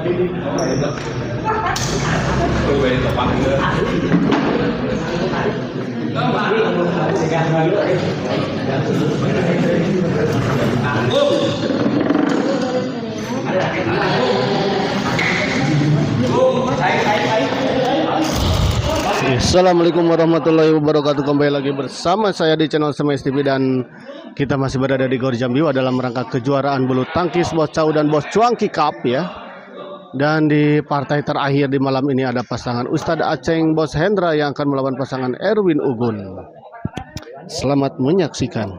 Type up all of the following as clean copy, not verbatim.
Assalamualaikum warahmatullahi wabarakatuh. Kembali lagi bersama saya di channel Semes TV dan kita masih berada di Gor Jambi dalam rangka kejuaraan bulu tangkis Bos Cau dan Bos Cuangki Cup ya. Dan di partai terakhir di malam ini ada pasangan Ustadz Aceng Bos Hendra yang akan melawan pasangan Erwin Ugun. Selamat menyaksikan.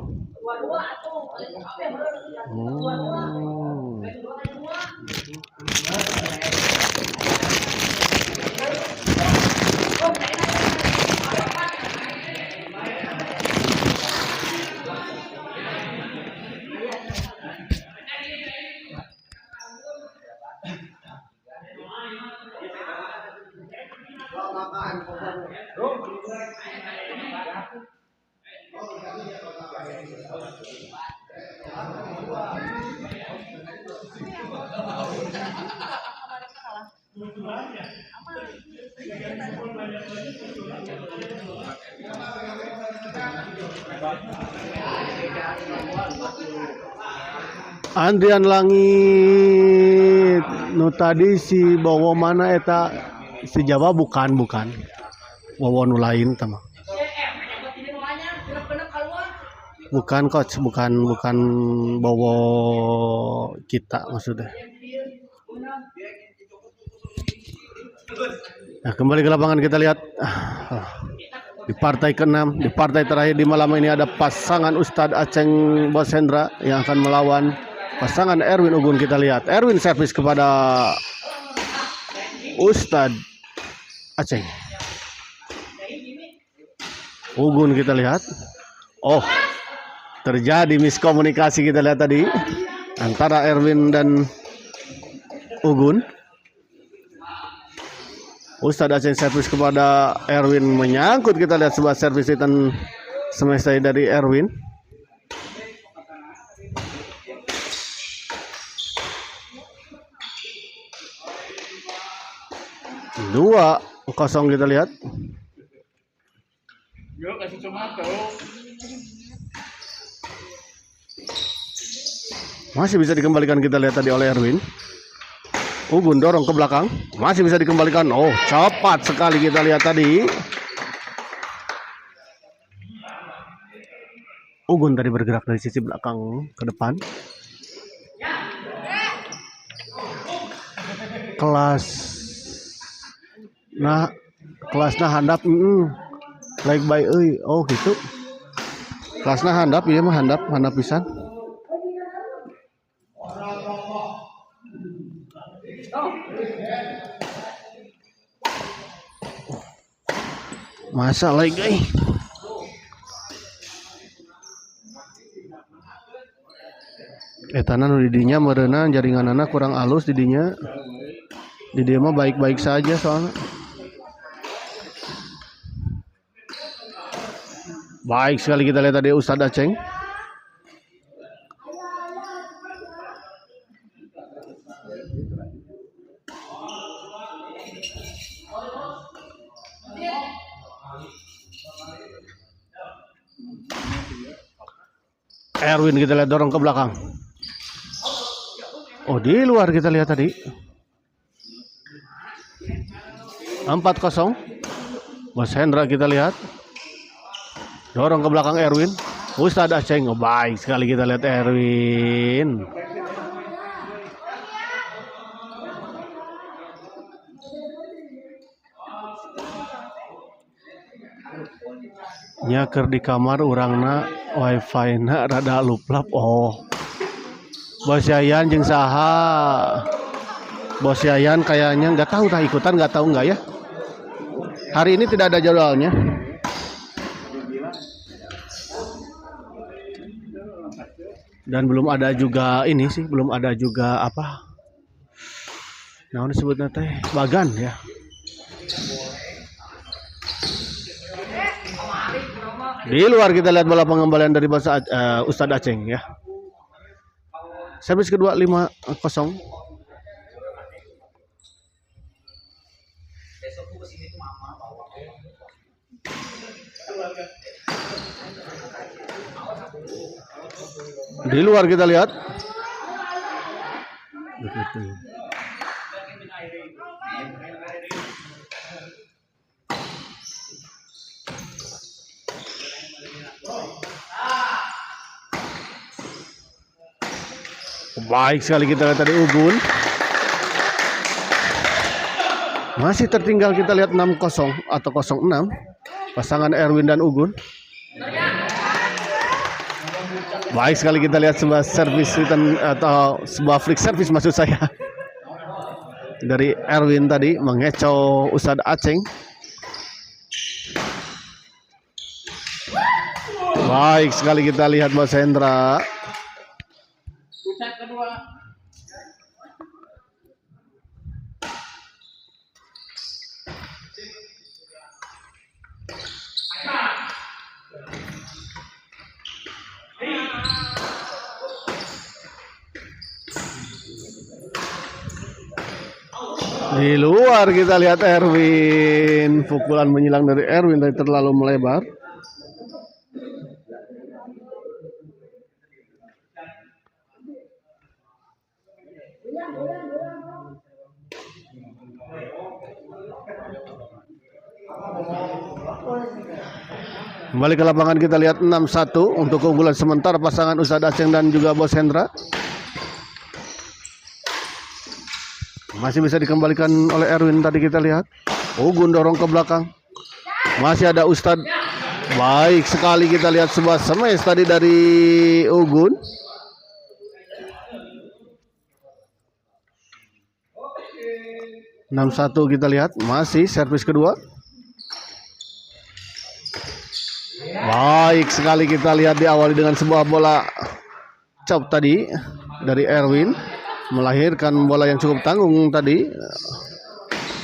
Andrian Langit nu tadi si bawa mana eta si Jawa bukan bawa nu lain teman. Bukan coach, bukan bawa kita maksudnya. Nah, kembali ke lapangan kita lihat di partai ke-6, di partai terakhir di malam ini ada pasangan Ustadz Aceng Bos Hendra yang akan melawan pasangan Erwin Ugun. Kita lihat Erwin servis kepada Ustadz Aceng. Ugun kita lihat. Oh, terjadi miskomunikasi kita lihat tadi antara Erwin dan Ugun. Ustadz Aceng servis kepada Erwin, menyangkut. Kita lihat sebuah servis return semestai dari Erwin. Dua kosong kita lihat. Masih bisa dikembalikan kita lihat tadi oleh Erwin. Ugun dorong ke belakang, masih bisa dikembalikan. Oh, cepat sekali kita lihat tadi. Ugun tadi bergerak dari sisi belakang ke depan. Kelasnya handap, like by oh gitu. Kelasnya handap, iya mah handap pisan. Masa lagi etana nu didinya meureunan jaringanana kurang halus didinya. Di dia mah baik-baik saja soalnya. Baik sekali kita lihat tadi Ustadz Aceng. Erwin kita lihat dorong ke belakang. Oh, di luar kita lihat tadi. 4-0. Bos Hendra kita lihat dorong ke belakang Erwin. Ustadz Aceng. Oh, baik sekali kita lihat Erwin. Nyaker di kamar urangna wifi na rada luplap. Oh, Bos Yayan jeung saha? Bos Yayan kayaknya nggak tahu tak ikutan, nggak tahu nggak ya. Hari ini tidak ada jadwalnya. Dan belum ada juga ini sih, belum ada juga apa? Nah, disebutnya teh bagan ya. Di luar kita lihat bola pengembalian dari Ustadz Aceng ya. Servis kedua 5-0. Di luar kita lihat. Begitu. Baik sekali kita lihat tadi Ugun. Masih tertinggal kita lihat 6-0 atau 0-6 pasangan Erwin dan Ugun. Baik sekali kita lihat sebuah servis atau sebuah flick service maksud saya dari Erwin tadi mengecoh Ustadz Aceng. Baik sekali kita lihat Bos Hendra. Di luar kita lihat Erwin, pukulan menyilang dari Erwin tadi terlalu melebar. Kembali ke lapangan kita lihat 6-1 untuk keunggulan sementara pasangan Ustadz Aceng dan juga Bos Hendra. Masih bisa dikembalikan oleh Erwin tadi kita lihat. Ugun dorong ke belakang. Masih ada Ustadz. Baik sekali kita lihat sebuah smash tadi dari Ugun. Enam satu kita lihat. Masih servis kedua. Baik sekali kita lihat diawali dengan sebuah bola chop tadi dari Erwin. Melahirkan bola yang cukup tanggung tadi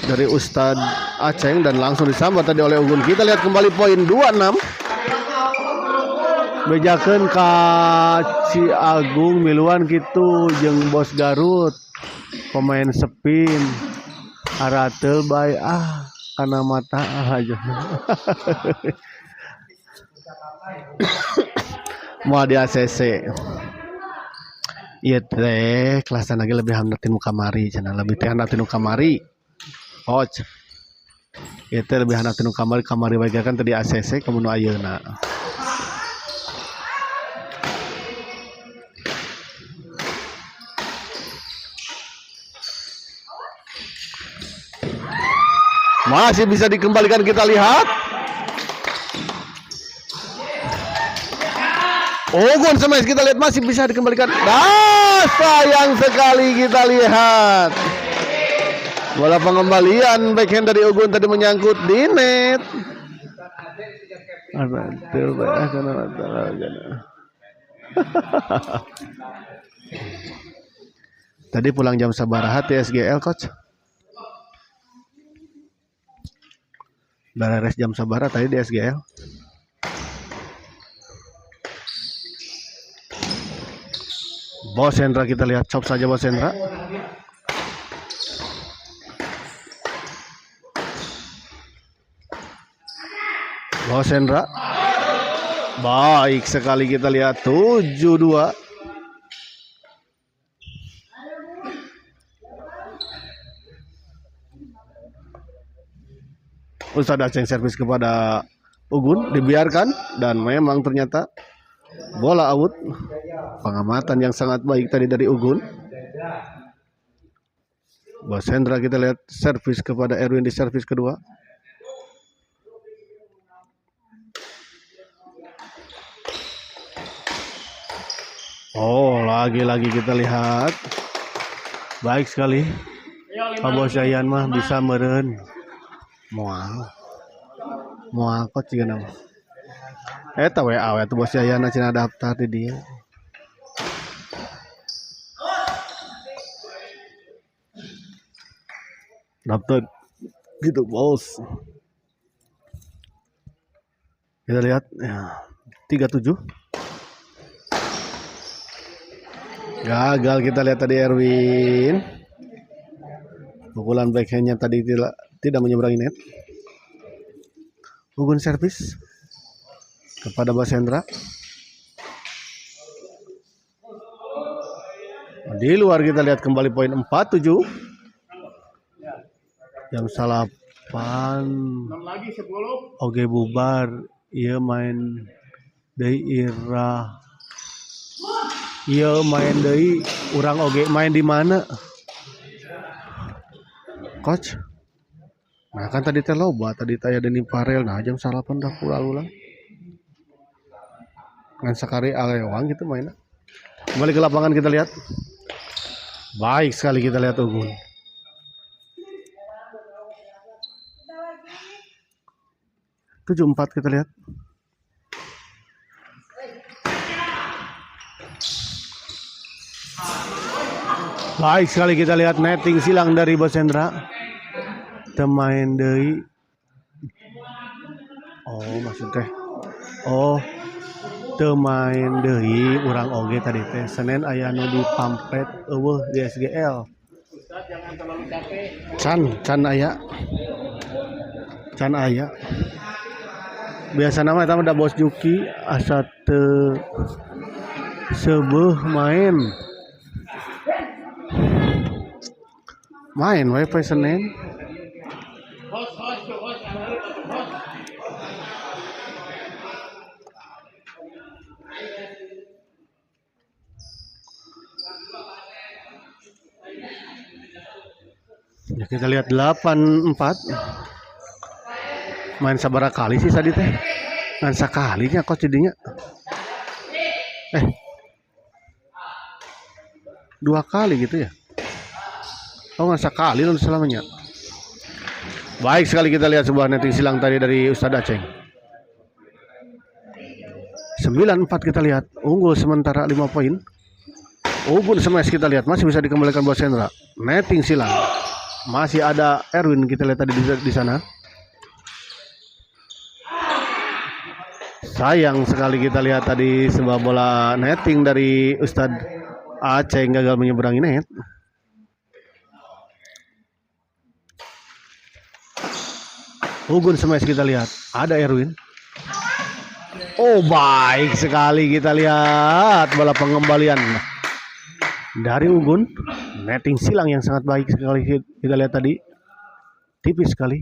dari Ustadz Aceng dan langsung disambat tadi oleh Ugun. Kita lihat kembali poin 26. Bejakeun ka Ci Agung miluan kitu jeung Bos Garut pemain spin harateul bae kana mata aja. Mau di ACC. Iya teh kelasan lagi lebih handatin muka mari cenah lebih teh handatin muka mari. Coach. Ieu teh lebih handatin muka mari bae kan tadi ACC kemun ayeuna. Masih bisa dikembalikan kita lihat. Ugun smash kita lihat masih bisa dikembalikan. Sayang sekali kita lihat. Bola pengembalian backhand dari Ugun tadi menyangkut di net. Tadi pulang jam sabaraha TSGL coach. Beres jam sabaraha tadi di SGL. Bos Hendra kita lihat chop saja Bos Hendra. Bos Hendra. Baik sekali kita lihat 7-2. Ustadz Aceng servis kepada Ugun dibiarkan dan memang ternyata bola out. Pengamatan yang sangat baik tadi dari Ugun. Bos Hendra kita lihat servis kepada Erwin di servis kedua. Oh, lagi-lagi kita lihat. Baik sekali. Pak Bos Yayan mah bisa meren. Moal coach juga nama. Eta WA itu Bos Yayan cina daftar di dia. Daftar gitu bos. Kita lihat ya, 37. Gagal kita lihat tadi Erwin. Pukulan backhandnya tadi tidak menyeberangi net. Ugun servis. kepada Bos Hendra. Di luar kita lihat kembali poin 47. Jam 8. Oke bubar. Iya main deui Ira. Iya main deui. Urang oge main di mana? Coach. Nah kan tadi teh loba, tadi taya Deni Parel. Nah jam 8 dah ulang. Ngan sakari alewang gitu mainnya. Kembali ke lapangan kita lihat. Baik sekali kita lihat Ugun. Tujuh 4 kita lihat. Baik sekali kita lihat netting silang dari Bos Hendra. Temain deui. Oh maksudnya. Oh temain deui urang oge tadi teh. Senin aya nu di pamflet eueuh di SGL. Can aya. Can aya. Biasa nama eta da Bos Juki asa teu seubeuh main wifi Senin. Ya kita lihat 8-4. Main sabaraha kali sih tadi teh? Ngan sakali nya kos jadinya. 2 kali gitu ya. Oh ngan sakali lu selamanya. Baik sekali kita lihat sebuah netting silang tadi dari Ustadz Aceng. 9-4 kita lihat. Unggul sementara 5 poin. Ugun smash kita lihat masih bisa dikembalikan Bos Hendra. Netting silang. Masih ada Erwin kita lihat tadi di sana. Sayang sekali kita lihat tadi sebuah bola netting dari Ustadz Aceh gagal menyeberangi net. Ugun smash kita lihat. Ada Erwin. Oh baik sekali kita lihat bola pengembalian dari Ugun. Netting silang yang sangat baik sekali kita lihat tadi. Tipis sekali.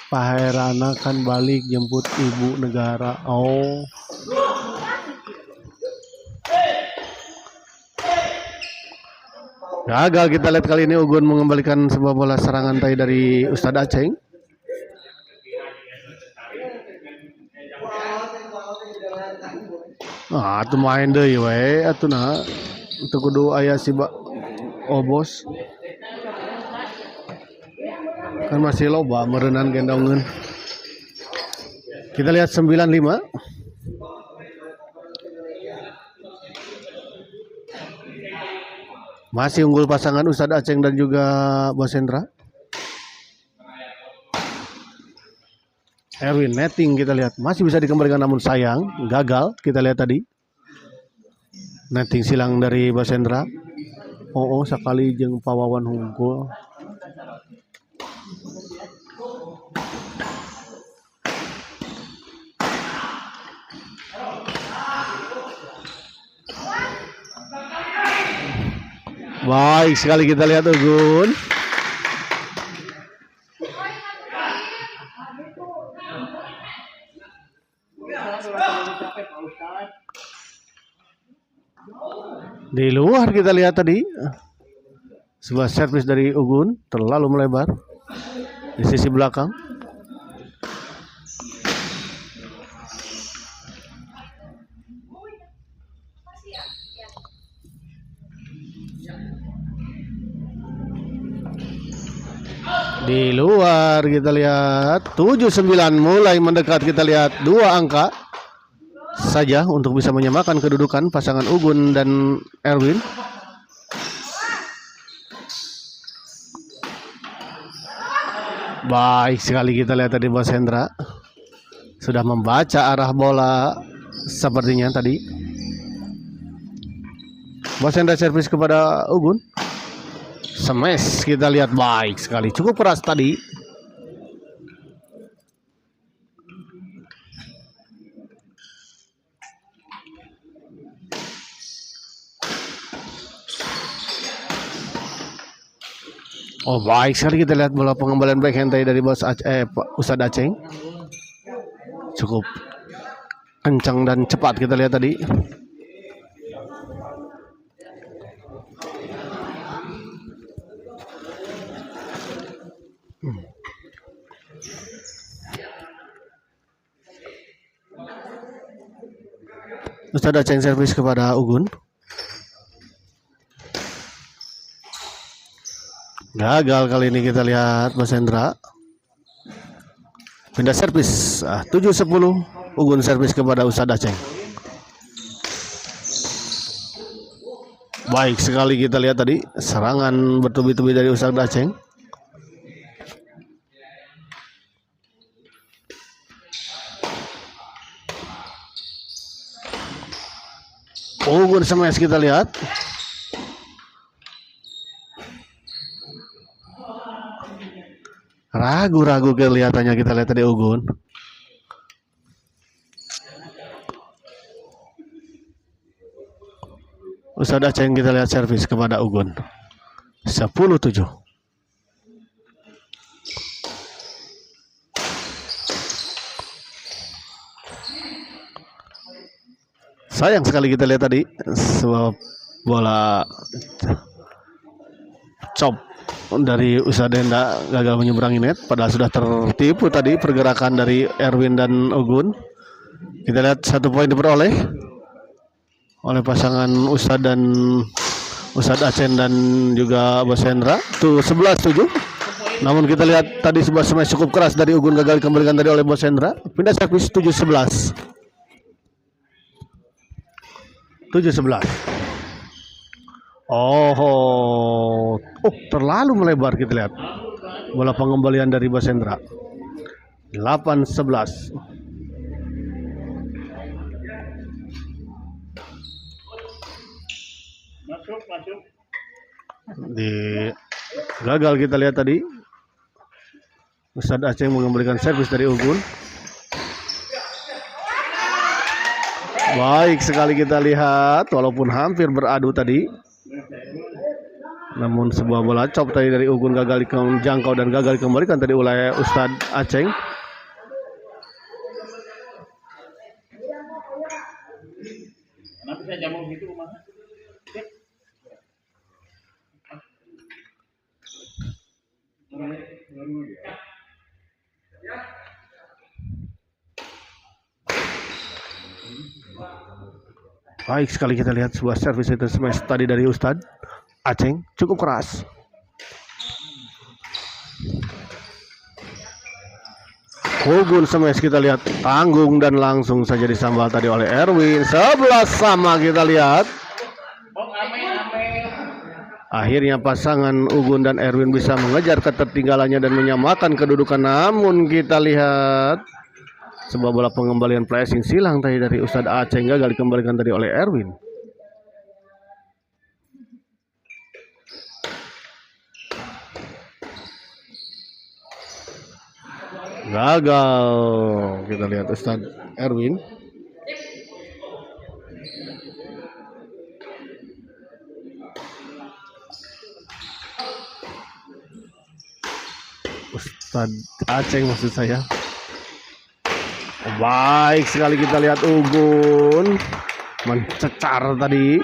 Pak Herana kan balik jemput ibu negara. Oh. Gagal kita lihat kali ini Ugun mengembalikan sebuah bola serangan tadi dari Ustadz Aceng. Ah, atuh main deui we atuh nah. Teu kudu aya si Bos. Kan masih loba meureunan gendongeun. Kita lihat 9-5. Masih unggul pasangan Ustadz Aceng dan juga Bos Hendra. Erwin netting kita lihat masih bisa dikembalikan namun sayang gagal kita lihat tadi. Netting silang dari Bos Hendra. Oh sakali jeung Pawawan hungkul. Baik sekali kita lihat Ugun. Di luar kita lihat tadi sebuah servis dari Ugun terlalu melebar di sisi belakang. Di luar kita lihat 7-9 mulai mendekat kita lihat 2 angka saja untuk bisa menyamakan kedudukan pasangan Ugun dan Erwin. Baik sekali kita lihat tadi Bos Hendra sudah membaca arah bola sepertinya tadi. Bos Hendra servis kepada Ugun. Smash kita lihat baik sekali, cukup keras tadi. Oh baik sekali, kita lihat bola pengembalian backhand tadi dari Ustadz Aceng. Cukup kencang dan cepat kita lihat tadi. Ustadz Aceng servis kepada Ugun. Gagal kali ini, kita lihat Mas Hendra. Pindah servis. 7-10. Ugun servis kepada Ustadz Aceng. Baik sekali kita lihat tadi serangan bertubi-tubi dari Ustadz Aceng. Ugun smash kita lihat. Ragu-ragu kelihatannya kita lihat tadi Ugun. Ustadz Aceng kita lihat servis kepada Ugun. 10-7. Sayang sekali kita lihat tadi sebuah bola chop dari Ustadz Denda gagal menyeberangi net, padahal sudah tertipu tadi pergerakan dari Erwin dan Ugun. Kita lihat 1 poin diperoleh oleh pasangan Ustadz dan Ustadz Aceng dan juga Bos Hendra. Tuh 11-7. Namun kita lihat tadi sebuah smash cukup keras dari Ugun gagal dikembalikan tadi oleh Bos Hendra. Pindah servis 7-11. 7-11. Oh, terlalu melebar kita lihat. Bola pengembalian dari Bos Hendra. 8-11. Masuk. Gagal kita lihat tadi. Ustadz Aceng mengembalikan servis dari Ugun. Baik sekali kita lihat, walaupun hampir beradu tadi. Namun sebuah bola chop tadi dari Ugun gagal dijangkau dan gagal dikembalikan tadi oleh Ustadz Aceng. Kenapa saya jamu gitu rumahnya? Baik sekali kita lihat sebuah servis itu smash tadi dari Ustadz Aceng cukup keras. Ugun smash kita lihat tanggung dan langsung saja disambal tadi oleh Erwin. 11 sama kita lihat. Akhirnya pasangan Ugun dan Erwin bisa mengejar ketertinggalannya dan menyamakan kedudukan. Namun kita lihat sebuah bola pengembalian flashing silang tadi dari Ustadz Aceng gagal dikembalikan tadi oleh Erwin. Gagal kita lihat Ustadz Erwin. Ustadz Aceng maksud saya. Baik sekali kita lihat Ugun mencecar tadi.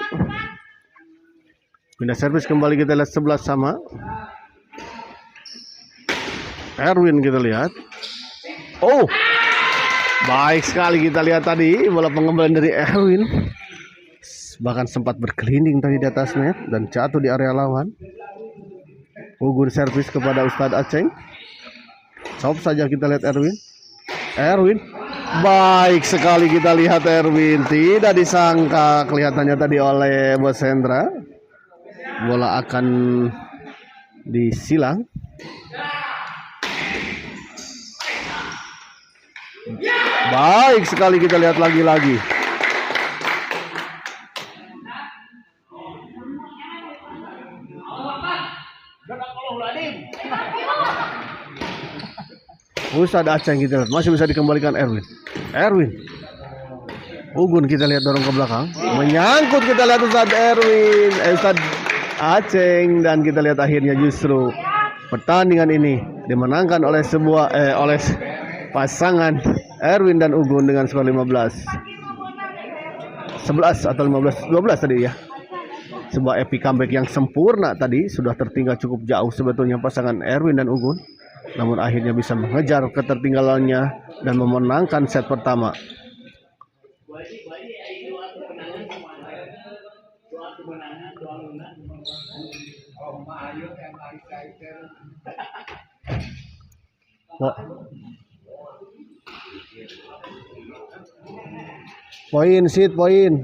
Pindah servis kembali kita lihat 11 sama. Erwin kita lihat. Oh, baik sekali kita lihat tadi bola pengembalian dari Erwin. Bahkan sempat berkelinding tadi di atas net dan jatuh di area lawan. Ugun servis kepada Ustadz Aceng. Chop saja kita lihat Erwin. Baik sekali kita lihat Erwin. Tidak disangka kelihatannya tadi oleh Bos Hendra. Bola akan disilang. Baik sekali kita lihat lagi-lagi. Ustadz Aceng kita lihat masih bisa dikembalikan Erwin. Ugun kita lihat dorong ke belakang, menyangkut kita lihat Ustadz Aceng dan kita lihat akhirnya justru Pertandingan ini dimenangkan oleh oleh pasangan Erwin dan Ugun dengan skor 15-11 atau 15-12 tadi ya. Sebuah epic comeback yang sempurna tadi, sudah tertinggal cukup jauh sebetulnya pasangan Erwin dan Ugun, namun akhirnya bisa mengejar ketertinggalannya dan memenangkan set pertama. Poin, sit, poin.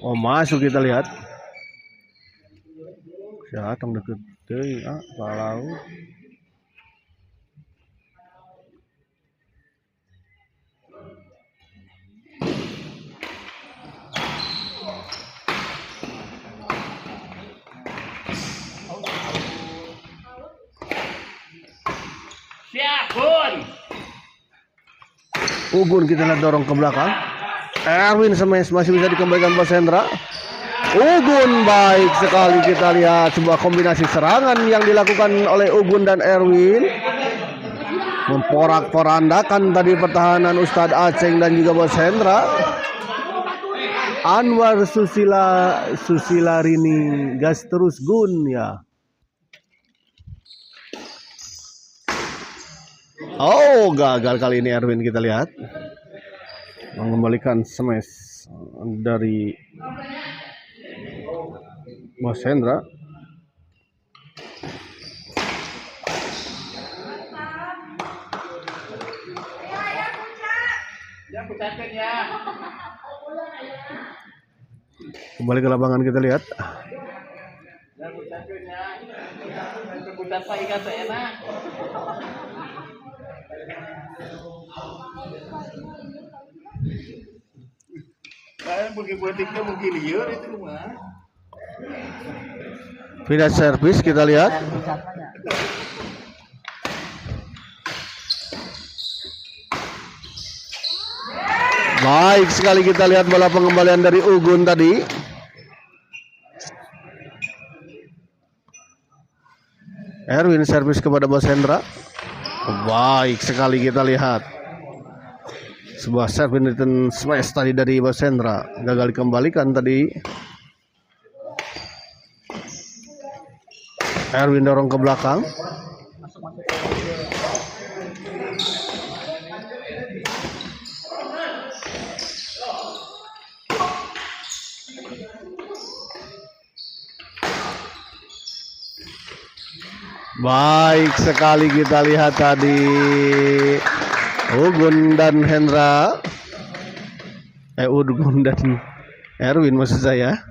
Oh, masuk, kita lihat. Datang deket deh, kalau Ugun kita lihat dorong ke belakang. Erwin smash masih bisa dikembalikan Bos Hendra. Ugun baik sekali, kita lihat sebuah kombinasi serangan yang dilakukan oleh Ugun dan Erwin, memporak-porandakan tadi pertahanan Ustadz Aceng dan juga Bos Hendra. Anwar Susilarini gas terus Gun ya. Oh, gagal kali ini Erwin, kita lihat mengembalikan smash dari Bos Hendra. Kembali ke lapangan, kita lihat. Finish service, kita lihat. Baik sekali, kita lihat bola pengembalian dari Ugun tadi. Erwin servis kepada Bos Hendra. Baik sekali, kita lihat sebuah serve return smash tadi dari Bos Hendra, gagal dikembalikan tadi. Erwin dorong ke belakang. Baik sekali, kita lihat tadi Ugun dan Hendra, Ugun dan Erwin maksud saya.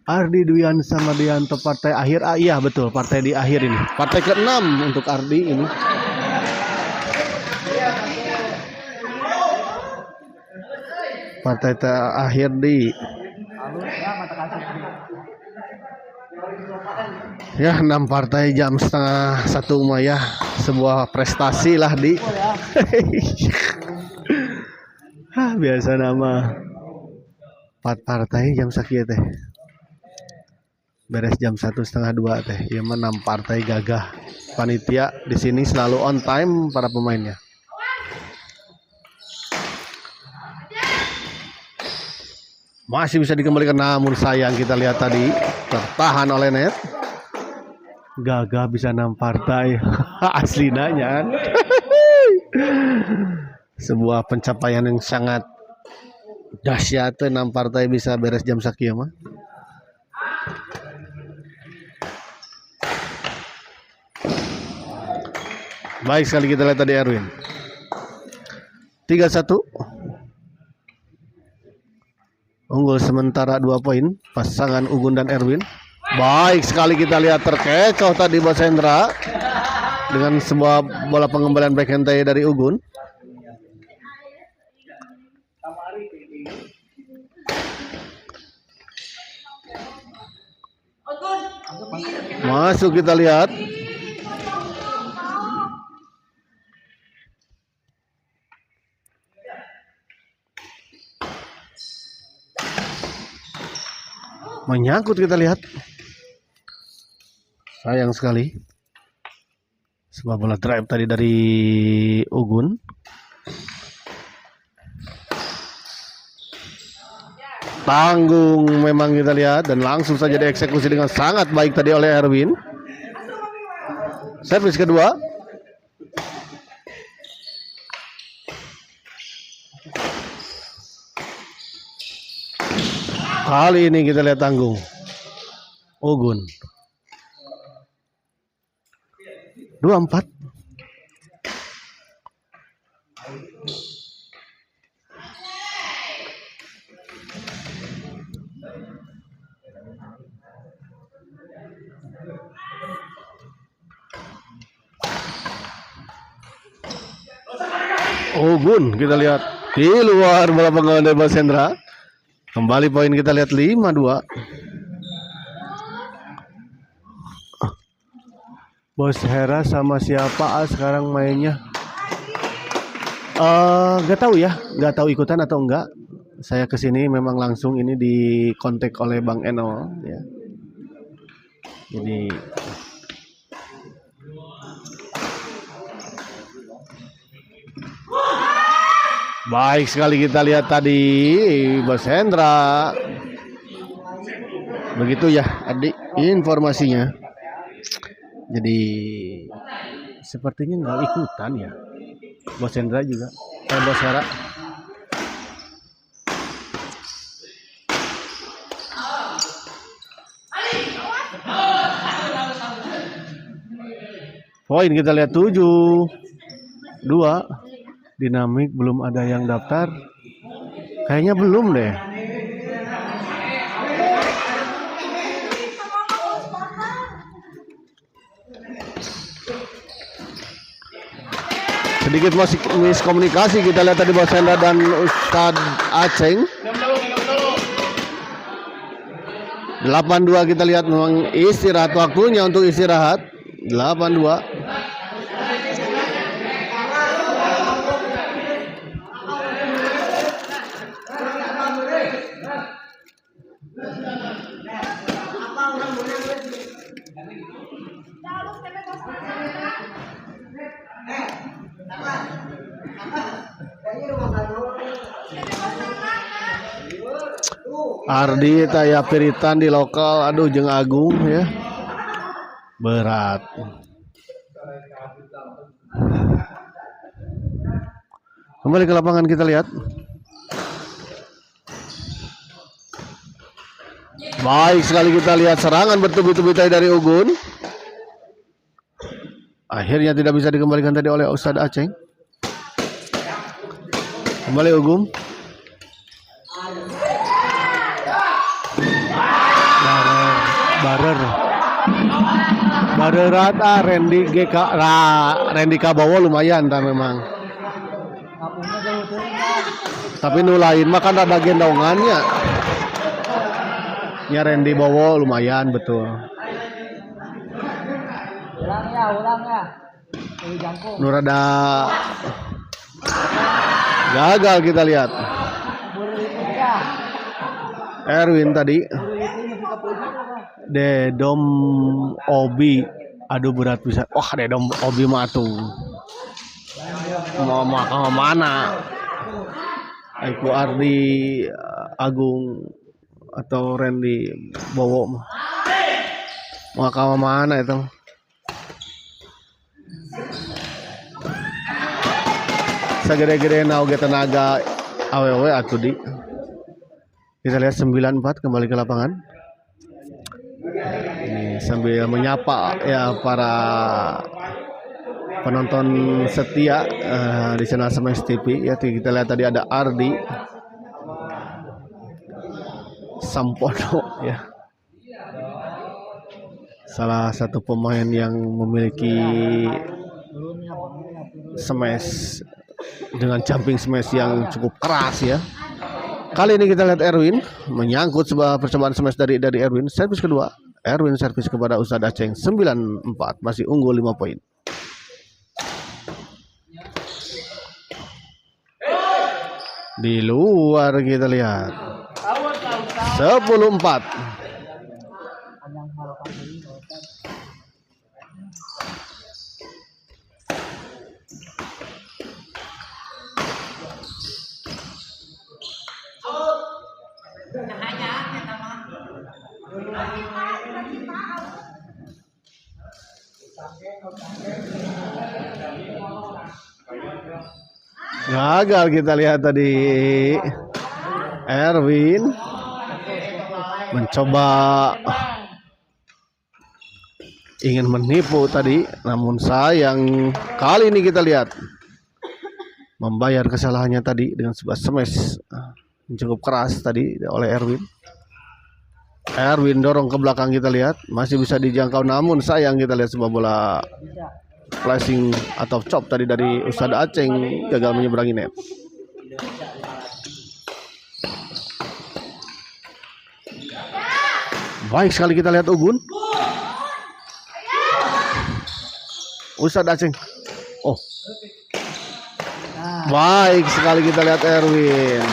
Ardi Dwian sama Dianto partai akhir. Iya betul, partai di akhir ini. Partai ke-6 untuk Ardi ini. Partai terakhir di ya 6 partai jam setengah 1 mah ya, sebuah prestasi lah di. Biasa nama 4 partai jam sakit teh. Beres jam 1:30 teh. Ya mah 6 partai gagah. Panitia di sini selalu on time para pemainnya. Masih bisa dikembalikan, namun sayang, kita lihat tadi tertahan oleh net. Gagah bisa 6 partai. Aslinanya. Sebuah pencapaian yang sangat dahsyat, 6 partai bisa beres jam sakieu mah. Baik sekali, kita lihat tadi Erwin. 3-1. Unggul sementara 2 poin pasangan Ugun dan Erwin. Baik sekali, kita lihat terkecoh tadi Bos Hendra dengan sebuah bola pengembalian backhand dari Ugun. Masuk kita lihat. Menyangkut kita lihat. Sayang sekali. Sebuah bola drive tadi dari Ugun. Tanggung memang kita lihat dan langsung saja dieksekusi dengan sangat baik tadi oleh Erwin. Servis kedua. Kali ini kita lihat tanggung Ugun 2-4. Ugun kita lihat di luar bola pengawan dari Bos Hendra. Kembali poin kita lihat 5-2. Bos Hera sama siapa sekarang mainnya? Nggak tahu ya, nggak tahu ikutan atau enggak. Saya kesini memang langsung ini di kontak oleh Bang Eno ya. Jadi baik sekali kita lihat tadi Bos Hendra. Begitu ya adik informasinya. Jadi sepertinya nggak ikutan ya Bos Hendra juga. Bos Hera. Poin kita lihat 7-2. Dinamik belum ada yang daftar. Kayaknya belum deh. Sedikit miskomunikasi kita lihat tadi Bos Hendra dan Ustadz Aceng. 8-2 kita lihat memang istirahat, waktunya untuk istirahat. 8-2. Ardi taya piritan di lokal, aduh jeung Agung ya. Berat. Kembali ke lapangan kita lihat. Baik sekali kita lihat serangan bertubi-tubi tadi dari Ugun. Akhirnya tidak bisa dikembalikan tadi oleh Ustadz Aceng. Kembali Ugun. Barerat Randy GK Randy Kabowo lumayan ta memang. Tapi nu lain mah kan ada gendongannya. Ya Randy Bowo lumayan betul. Ulang ya. Nu rada gagal kita lihat. Erwin tadi. Dedom Obi, aduh berat bisa. Wah Dedom Obi mah tuh mau makan mana? Aku Ardi Agung atau Randy Bowo mah mau ke mana itu? Sagede-gede naoge tenaga awewe atuh di. Kita lihat 9-4 kembali ke lapangan. Ini sambil menyapa ya para penonton setia di channel Smash TV ya. Kita lihat tadi ada Ardi Sampono ya, salah satu pemain yang memiliki smash dengan jumping smash yang cukup keras ya. Kali ini kita lihat Erwin menyangkut sebuah percobaan smash dari Erwin. Servis kedua Erwin servis kepada Ustadz Aceng 9-4, masih unggul 5 poin. Di luar kita lihat 10-4. Gagal kita lihat tadi. Erwin mencoba ingin menipu tadi, namun sayang kali ini kita lihat membayar kesalahannya tadi dengan sebuah smash cukup keras tadi oleh Erwin. Erwin dorong ke belakang, kita lihat masih bisa dijangkau, namun sayang kita lihat sebuah bola flashing atau chop tadi dari Ustadz Aceng gagal menyeberangi net. Baik sekali kita lihat Ugun. Ustadz Aceng. Oh. Baik sekali kita lihat Erwin.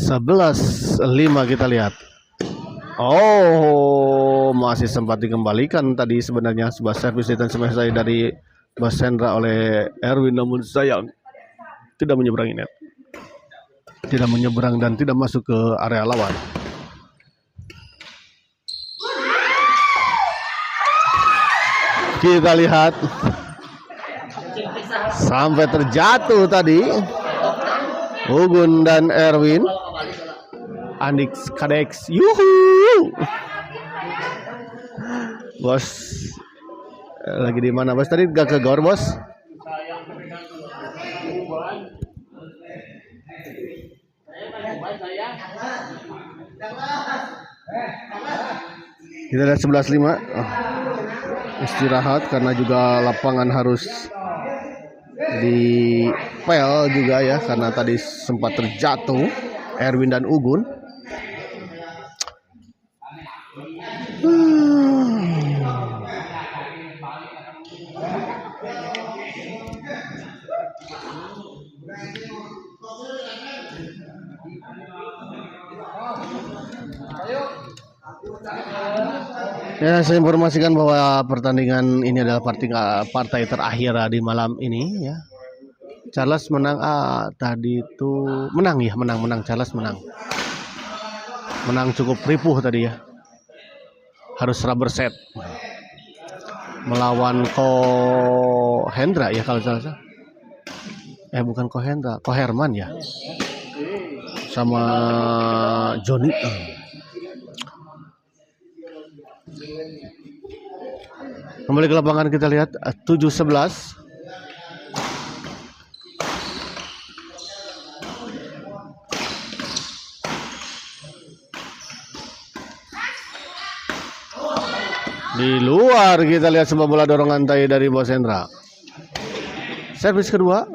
11-5 kita lihat. Oh, masih sempat dikembalikan tadi sebenarnya sebuah servis dan smash dari Bos Hendra oleh Erwin, namun sayang tidak menyeberangi net. Tidak menyeberang dan tidak masuk ke area lawan. Kita lihat sampai terjatuh tadi Ugun dan Erwin. Andix Kadex, yuhu. Bos lagi di mana bos? Tadi gak ke gor bos? Kita lihat 11-5. Istirahat karena juga lapangan harus dipel juga ya, karena tadi sempat terjatuh Erwin dan Ugun. Ya, saya informasikan bahwa pertandingan ini adalah partai terakhir di malam ini ya. Charles menang tadi itu menang Charles menang cukup ripuh tadi ya, harus rubber set melawan Ko Hendra ya kalau salah. Bukan Ko Hendra, Ko Herman ya, sama Johnny. Kembali ke lapangan kita lihat 7-11. Di luar kita lihat sebuah bola dorongan tadi dari Bos Hendra. Servis kedua.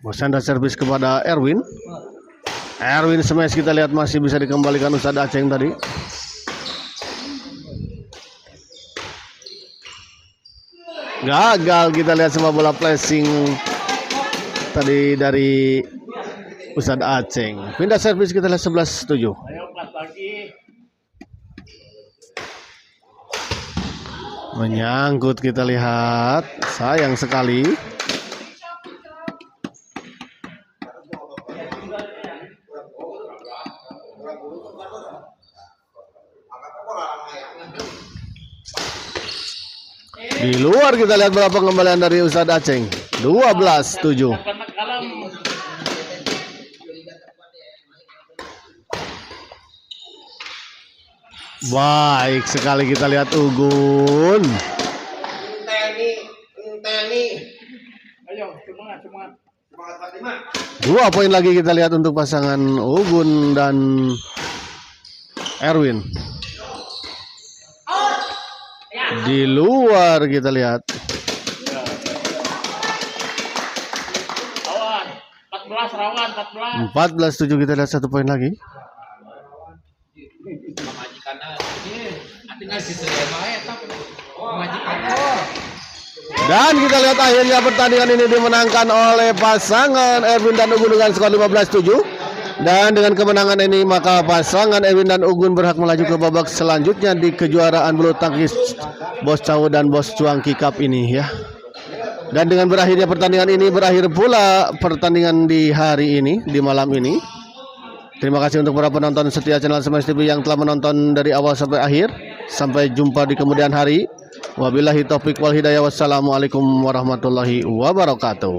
Bos Hendra servis kepada Erwin. Erwin smash, kita lihat masih bisa dikembalikan Ustadz Aceng tadi. Gagal kita lihat sebuah bola flashing tadi dari Ustadz Aceng. Pindah servis kita lihat 11-7. Menyangkut kita lihat, sayang sekali. Di luar kita lihat berapa pengembalian dari Ustadz Aceng. 12-7. Baik sekali kita lihat Ugun. Dua poin lagi kita lihat untuk pasangan Ugun dan Erwin. Di luar kita lihat. 14-7 kita lihat 1 poin lagi. Dan kita lihat akhirnya pertandingan ini dimenangkan oleh pasangan Erwin dan Ugun dengan skor 15-7. Dan dengan kemenangan ini maka pasangan Erwin dan Ugun berhak melaju ke babak selanjutnya di kejuaraan bulu tangkis Bos Cao dan Bos Cuangki Cup ini ya. Dan dengan berakhirnya pertandingan ini berakhir pula pertandingan di hari ini, di malam ini. Terima kasih untuk para penonton setia channel Smash TV yang telah menonton dari awal sampai akhir. Sampai jumpa di kemudian hari. Wabillahi taufiq wal hidayah. Wassalamualaikum warahmatullahi wabarakatuh.